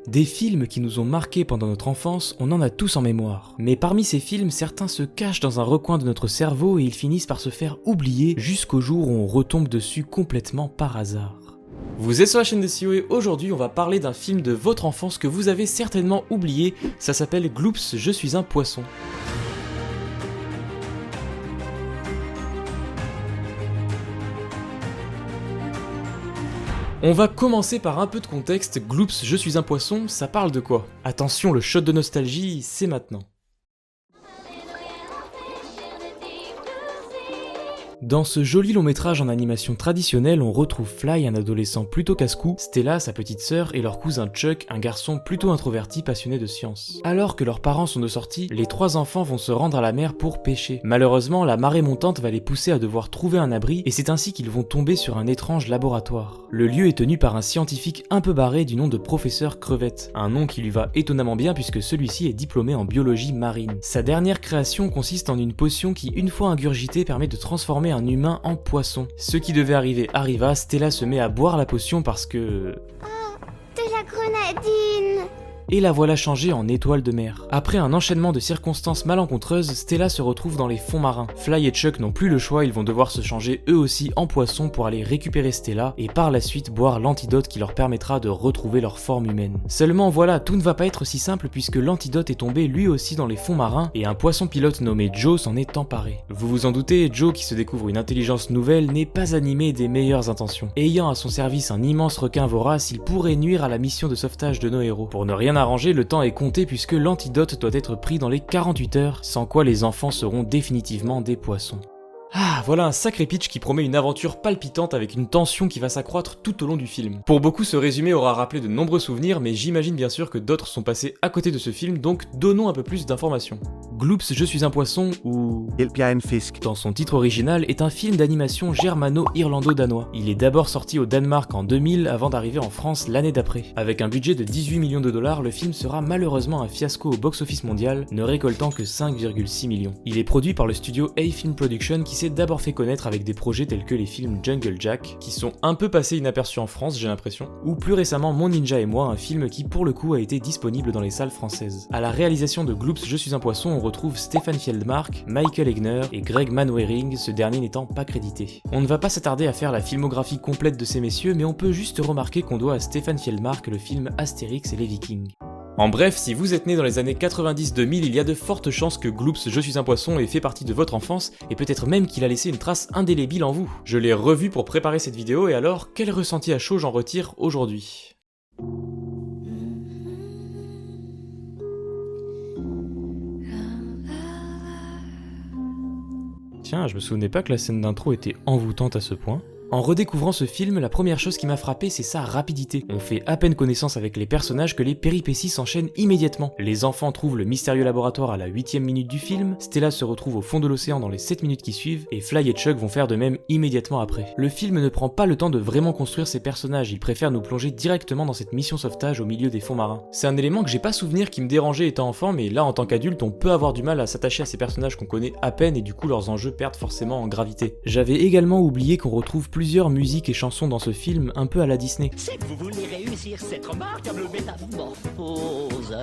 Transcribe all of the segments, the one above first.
Des films qui nous ont marqués pendant notre enfance, on en a tous en mémoire. Mais parmi ces films, certains se cachent dans un recoin de notre cerveau et ils finissent par se faire oublier jusqu'au jour où on retombe dessus complètement par hasard. Vous êtes sur la chaîne de CEO et aujourd'hui on va parler d'un film de votre enfance que vous avez certainement oublié, ça s'appelle Gloops, je suis un poisson. On va commencer par un peu de contexte. Gloops, je suis un poisson, ça parle de quoi? Attention, le shot de nostalgie, c'est maintenant. Dans ce joli long métrage en animation traditionnelle, on retrouve Fly, un adolescent plutôt casse-cou, Stella, sa petite sœur, et leur cousin Chuck, un garçon plutôt introverti passionné de science. Alors que leurs parents sont de sortie, les trois enfants vont se rendre à la mer pour pêcher. Malheureusement, la marée montante va les pousser à devoir trouver un abri, et c'est ainsi qu'ils vont tomber sur un étrange laboratoire. Le lieu est tenu par un scientifique un peu barré du nom de professeur Crevette, un nom qui lui va étonnamment bien puisque celui-ci est diplômé en biologie marine. Sa dernière création consiste en une potion qui, une fois ingurgitée, permet de transformer un humain en poisson. Ce qui devait arriver arriva, Stella se met à boire la potion parce que... Oh, de la grenadine! Et la voilà changée en étoile de mer. Après un enchaînement de circonstances malencontreuses, Stella se retrouve dans les fonds marins. Fly et Chuck n'ont plus le choix, ils vont devoir se changer eux aussi en poisson pour aller récupérer Stella et par la suite boire l'antidote qui leur permettra de retrouver leur forme humaine. Seulement voilà, tout ne va pas être si simple puisque l'antidote est tombé lui aussi dans les fonds marins et un poisson pilote nommé Joe s'en est emparé. Vous vous en doutez, Joe qui se découvre une intelligence nouvelle n'est pas animé des meilleures intentions. Ayant à son service un immense requin vorace, il pourrait nuire à la mission de sauvetage de nos héros. Pour ne rien arranger, le temps est compté puisque l'antidote doit être pris dans les 48 heures, sans quoi les enfants seront définitivement des poissons. Ah, voilà un sacré pitch qui promet une aventure palpitante avec une tension qui va s'accroître tout au long du film. Pour beaucoup, ce résumé aura rappelé de nombreux souvenirs, mais j'imagine bien sûr que d'autres sont passés à côté de ce film, donc donnons un peu plus d'informations. Gloops, je suis un poisson, ou... Hjælp, jeg er en fisk. dans son titre original, est un film d'animation germano-irlando-danois. Il est d'abord sorti au Danemark en 2000 avant d'arriver en France l'année d'après. Avec un budget de 18 millions de dollars, le film sera malheureusement un fiasco au box-office mondial, ne récoltant que 5,6 millions. Il est produit par le studio A-Film Production qui s'est d'abord fait connaître avec des projets tels que les films Jungle Jack, qui sont un peu passés inaperçus en France, j'ai l'impression, ou plus récemment Mon Ninja et moi, un film qui pour le coup a été disponible dans les salles françaises. À la réalisation de Gloops, je suis un poisson, on retrouve Stefan Fieldmark, Michael Egner et Greg Manwaring, ce dernier n'étant pas crédité. On ne va pas s'attarder à faire la filmographie complète de ces messieurs, mais on peut juste remarquer qu'on doit à Stefan Fieldmark le film Astérix et les Vikings. En bref, si vous êtes né dans les années 90-2000, il y a de fortes chances que Gloops, je suis un poisson ait fait partie de votre enfance, et peut-être même qu'il a laissé une trace indélébile en vous. Je l'ai revu pour préparer cette vidéo, et alors, quel ressenti à chaud j'en retire aujourd'hui ? Tiens, je me souvenais pas que la scène d'intro était envoûtante à ce point. En redécouvrant ce film, la première chose qui m'a frappé, c'est sa rapidité. On fait à peine connaissance avec les personnages que les péripéties s'enchaînent immédiatement. Les enfants trouvent le mystérieux laboratoire à la 8ème minute du film, Stella se retrouve au fond de l'océan dans les 7 minutes qui suivent, et Fly et Chuck vont faire de même immédiatement après. Le film ne prend pas le temps de vraiment construire ses personnages, il préfère nous plonger directement dans cette mission sauvetage au milieu des fonds marins. C'est un élément que j'ai pas souvenir qui me dérangeait étant enfant, mais là en tant qu'adulte, on peut avoir du mal à s'attacher à ces personnages qu'on connaît à peine et du coup leurs enjeux perdent forcément en gravité. J'avais également oublié qu'on retrouve plusieurs musiques et chansons dans ce film un peu à la Disney. Si vous voulez réussir cette remarquable métamorphose.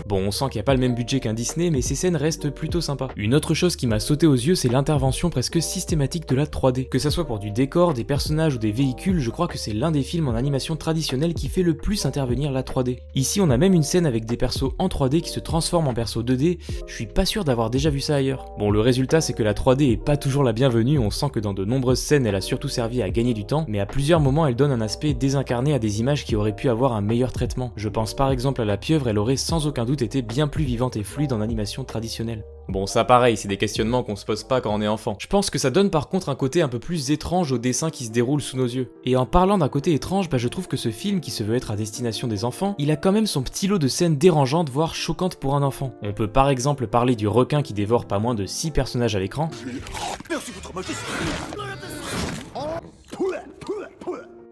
Bon, on sent qu'il n'y a pas le même budget qu'un Disney, mais ces scènes restent plutôt sympas. Une autre chose qui m'a sauté aux yeux, c'est l'intervention presque systématique de la 3D. Que ça soit pour du décor, des personnages ou des véhicules, je crois que c'est l'un des films en animation traditionnelle qui fait le plus intervenir la 3D. Ici, on a même une scène avec des persos en 3D qui se transforment en persos 2D, je suis pas sûr d'avoir déjà vu ça ailleurs. Bon, le résultat, c'est que la 3D est pas toujours la bienvenue, on sent que dans de nombreuses scènes, elle a surtout servi à gagner du temps, mais à plusieurs moments elle donne un aspect désincarné à des images qui auraient pu avoir un meilleur traitement. Je pense par exemple à la pieuvre, elle aurait sans aucun doute été bien plus vivante et fluide en animation traditionnelle. Bon, ça pareil, c'est des questionnements qu'on se pose pas quand on est enfant. Je pense que ça donne par contre un côté un peu plus étrange au dessin qui se déroule sous nos yeux. Et en parlant d'un côté étrange, je trouve que ce film, qui se veut être à destination des enfants, il a quand même son petit lot de scènes dérangeantes, voire choquantes pour un enfant. On peut par exemple parler du requin qui dévore pas moins de 6 personnages à l'écran. Merci votre majesté.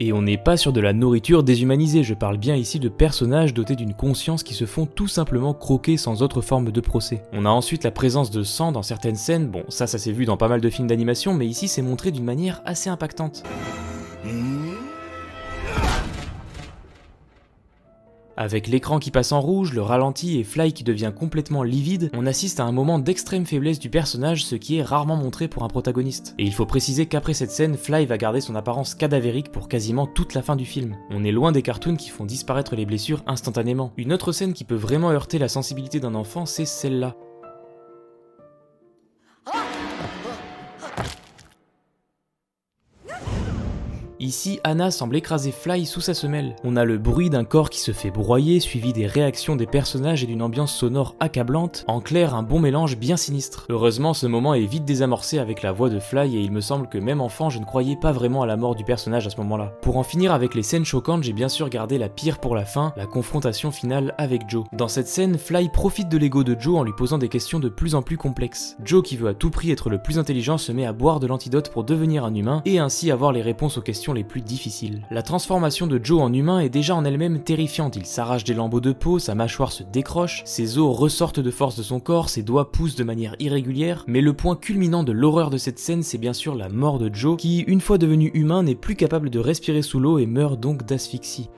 Et on n'est pas sur de la nourriture déshumanisée, je parle bien ici de personnages dotés d'une conscience qui se font tout simplement croquer sans autre forme de procès. On a ensuite la présence de sang dans certaines scènes, bon ça s'est vu dans pas mal de films d'animation, mais ici c'est montré d'une manière assez impactante. Avec l'écran qui passe en rouge, le ralenti et Fly qui devient complètement livide, on assiste à un moment d'extrême faiblesse du personnage, ce qui est rarement montré pour un protagoniste. Et il faut préciser qu'après cette scène, Fly va garder son apparence cadavérique pour quasiment toute la fin du film. On est loin des cartoons qui font disparaître les blessures instantanément. Une autre scène qui peut vraiment heurter la sensibilité d'un enfant, c'est celle-là. Ici, Anna semble écraser Fly sous sa semelle. On a le bruit d'un corps qui se fait broyer, suivi des réactions des personnages et d'une ambiance sonore accablante. En clair, un bon mélange bien sinistre. Heureusement, ce moment est vite désamorcé avec la voix de Fly et il me semble que même enfant, je ne croyais pas vraiment à la mort du personnage à ce moment-là. Pour en finir avec les scènes choquantes, j'ai bien sûr gardé la pire pour la fin, la confrontation finale avec Joe. Dans cette scène, Fly profite de l'ego de Joe en lui posant des questions de plus en plus complexes. Joe, qui veut à tout prix être le plus intelligent, se met à boire de l'antidote pour devenir un humain et ainsi avoir les réponses aux questions les plus difficiles. La transformation de Joe en humain est déjà en elle-même terrifiante, il s'arrache des lambeaux de peau, sa mâchoire se décroche, ses os ressortent de force de son corps, ses doigts poussent de manière irrégulière, mais le point culminant de l'horreur de cette scène, c'est bien sûr la mort de Joe, qui, une fois devenu humain, n'est plus capable de respirer sous l'eau et meurt donc d'asphyxie.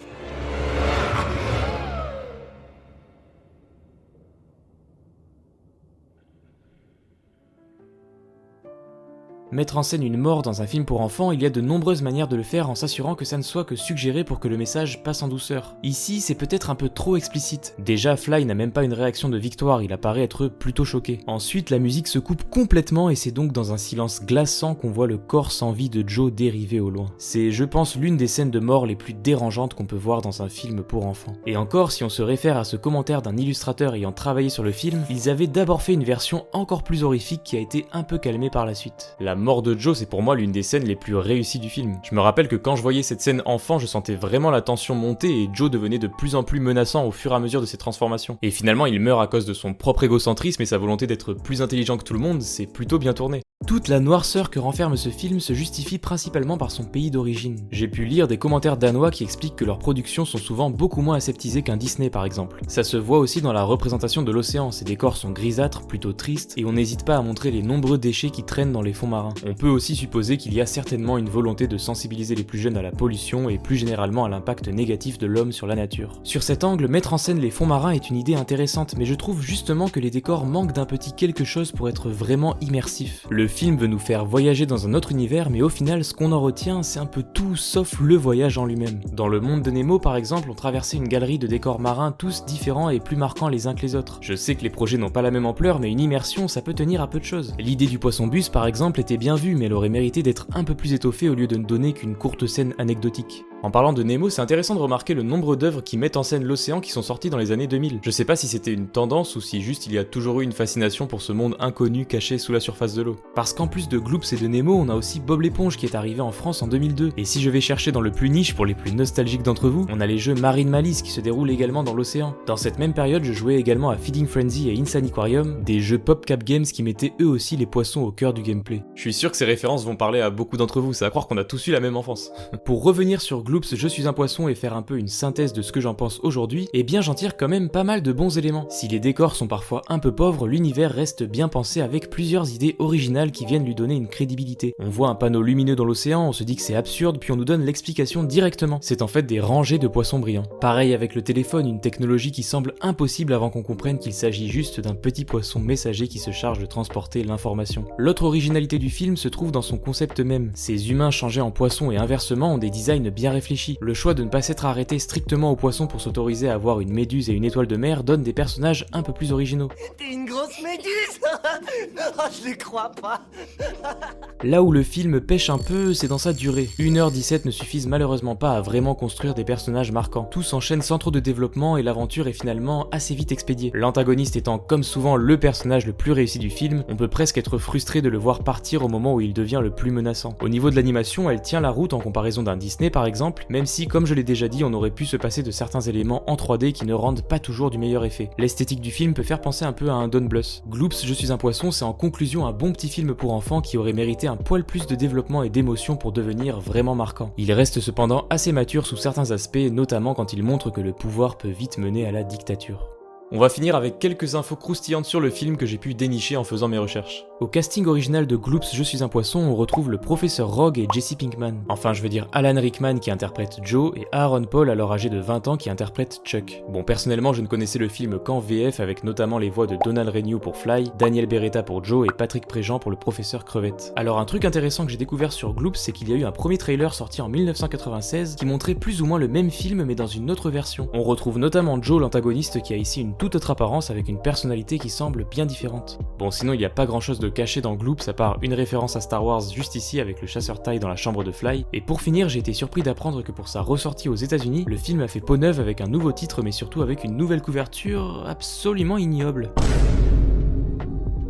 Mettre en scène une mort dans un film pour enfants, il y a de nombreuses manières de le faire en s'assurant que ça ne soit que suggéré pour que le message passe en douceur. Ici, c'est peut-être un peu trop explicite. Déjà, Fly n'a même pas une réaction de victoire, il apparaît être plutôt choqué. Ensuite, la musique se coupe complètement et c'est donc dans un silence glaçant qu'on voit le corps sans vie de Joe dériver au loin. C'est, je pense, l'une des scènes de mort les plus dérangeantes qu'on peut voir dans un film pour enfants. Et encore, si on se réfère à ce commentaire d'un illustrateur ayant travaillé sur le film, ils avaient d'abord fait une version encore plus horrifique qui a été un peu calmée par la suite. La mort de Joe, c'est pour moi l'une des scènes les plus réussies du film. Je me rappelle que quand je voyais cette scène enfant, je sentais vraiment la tension monter et Joe devenait de plus en plus menaçant au fur et à mesure de ses transformations. Et finalement, il meurt à cause de son propre égocentrisme et sa volonté d'être plus intelligent que tout le monde, c'est plutôt bien tourné. Toute la noirceur que renferme ce film se justifie principalement par son pays d'origine. J'ai pu lire des commentaires danois qui expliquent que leurs productions sont souvent beaucoup moins aseptisées qu'un Disney par exemple. Ça se voit aussi dans la représentation de l'océan, ces décors sont grisâtres, plutôt tristes, et on n'hésite pas à montrer les nombreux déchets qui traînent dans les fonds marins. On peut aussi supposer qu'il y a certainement une volonté de sensibiliser les plus jeunes à la pollution et plus généralement à l'impact négatif de l'homme sur la nature. Sur cet angle, mettre en scène les fonds marins est une idée intéressante, mais je trouve justement que les décors manquent d'un petit quelque chose pour être vraiment immersifs. Le film veut nous faire voyager dans un autre univers, mais au final, ce qu'on en retient, c'est un peu tout sauf le voyage en lui-même. Dans le monde de Nemo, par exemple, on traversait une galerie de décors marins tous différents et plus marquants les uns que les autres. Je sais que les projets n'ont pas la même ampleur, mais une immersion, ça peut tenir à peu de choses. L'idée du poisson bus, par exemple, était bien vue, mais elle aurait mérité d'être un peu plus étoffée au lieu de ne donner qu'une courte scène anecdotique. En parlant de Nemo, c'est intéressant de remarquer le nombre d'œuvres qui mettent en scène l'océan qui sont sorties dans les années 2000. Je sais pas si c'était une tendance ou si juste il y a toujours eu une fascination pour ce monde inconnu caché sous la surface de l'eau. Parce qu'en plus de Gloops et de Nemo, on a aussi Bob l'éponge qui est arrivé en France en 2002. Et si je vais chercher dans le plus niche pour les plus nostalgiques d'entre vous, on a les jeux Marine Malice qui se déroulent également dans l'océan. Dans cette même période, je jouais également à Feeding Frenzy et Insane Aquarium, des jeux PopCap Games qui mettaient eux aussi les poissons au cœur du gameplay. Je suis sûr que ces références vont parler à beaucoup d'entre vous, c'est à croire qu'on a tous eu la même enfance. Pour revenir sur Gloops, je suis un poisson et faire un peu une synthèse de ce que j'en pense aujourd'hui, eh bien j'en tire quand même pas mal de bons éléments. Si les décors sont parfois un peu pauvres, l'univers reste bien pensé avec plusieurs idées originales qui viennent lui donner une crédibilité. On voit un panneau lumineux dans l'océan, on se dit que c'est absurde, puis on nous donne l'explication directement. C'est en fait des rangées de poissons brillants. Pareil avec le téléphone, une technologie qui semble impossible avant qu'on comprenne qu'il s'agit juste d'un petit poisson messager qui se charge de transporter l'information. L'autre originalité du film se trouve dans son concept même. Ces humains changés en poissons et inversement ont des designs bien réfléchis. Le choix de ne pas s'être arrêté strictement aux poissons pour s'autoriser à avoir une méduse et une étoile de mer donne des personnages un peu plus originaux. T'es une grosse méduse. Oh, je les crois pas. Là où le film pêche un peu, c'est dans sa durée. 1h17 ne suffisent malheureusement pas à vraiment construire des personnages marquants. Tout s'enchaîne sans trop de développement et l'aventure est finalement assez vite expédiée. L'antagoniste étant comme souvent le personnage le plus réussi du film, on peut presque être frustré de le voir partir au moment où il devient le plus menaçant. Au niveau de l'animation, elle tient la route en comparaison d'un Disney par exemple, même si, comme je l'ai déjà dit, on aurait pu se passer de certains éléments en 3D qui ne rendent pas toujours du meilleur effet. L'esthétique du film peut faire penser un peu à un Don Bluth. Gloops, Je suis un poisson, c'est en conclusion un bon petit film pour enfants qui aurait mérité un poil plus de développement et d'émotion pour devenir vraiment marquant. Il reste cependant assez mature sous certains aspects, notamment quand il montre que le pouvoir peut vite mener à la dictature. On va finir avec quelques infos croustillantes sur le film que j'ai pu dénicher en faisant mes recherches. Au casting original de Gloops Je suis un poisson, on retrouve le professeur Rogue et Jesse Pinkman. Enfin, je veux dire Alan Rickman qui interprète Joe et Aaron Paul alors âgé de 20 ans qui interprète Chuck. Bon, personnellement, je ne connaissais le film qu'en VF avec notamment les voix de Donald Renew pour Fly, Daniel Beretta pour Joe et Patrick Préjean pour le professeur Crevette. Alors un truc intéressant que j'ai découvert sur Gloops, c'est qu'il y a eu un premier trailer sorti en 1996 qui montrait plus ou moins le même film mais dans une autre version. On retrouve notamment Joe l'antagoniste qui a ici une toute autre apparence avec une personnalité qui semble bien différente. Bon, sinon il n'y a pas grand chose de caché dans Gloops à part une référence à Star Wars juste ici avec le chasseur taille dans la chambre de Fly. Et pour finir, j'ai été surpris d'apprendre que pour sa ressortie aux États-Unis, le film a fait peau neuve avec un nouveau titre mais surtout avec une nouvelle couverture absolument ignoble.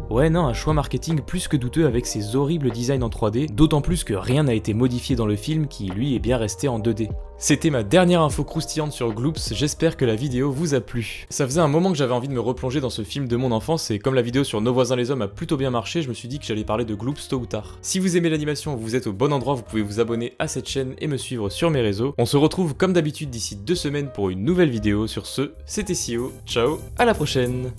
Ouais non, un choix marketing plus que douteux avec ses horribles designs en 3D, d'autant plus que rien n'a été modifié dans le film qui lui est bien resté en 2D. C'était ma dernière info croustillante sur Gloops, j'espère que la vidéo vous a plu. Ça faisait un moment que j'avais envie de me replonger dans ce film de mon enfance et comme la vidéo sur Nos voisins les hommes a plutôt bien marché, je me suis dit que j'allais parler de Gloops tôt ou tard. Si vous aimez l'animation, vous êtes au bon endroit, vous pouvez vous abonner à cette chaîne et me suivre sur mes réseaux. On se retrouve comme d'habitude d'ici 2 semaines pour une nouvelle vidéo. Sur ce, c'était Sio, ciao, à la prochaine.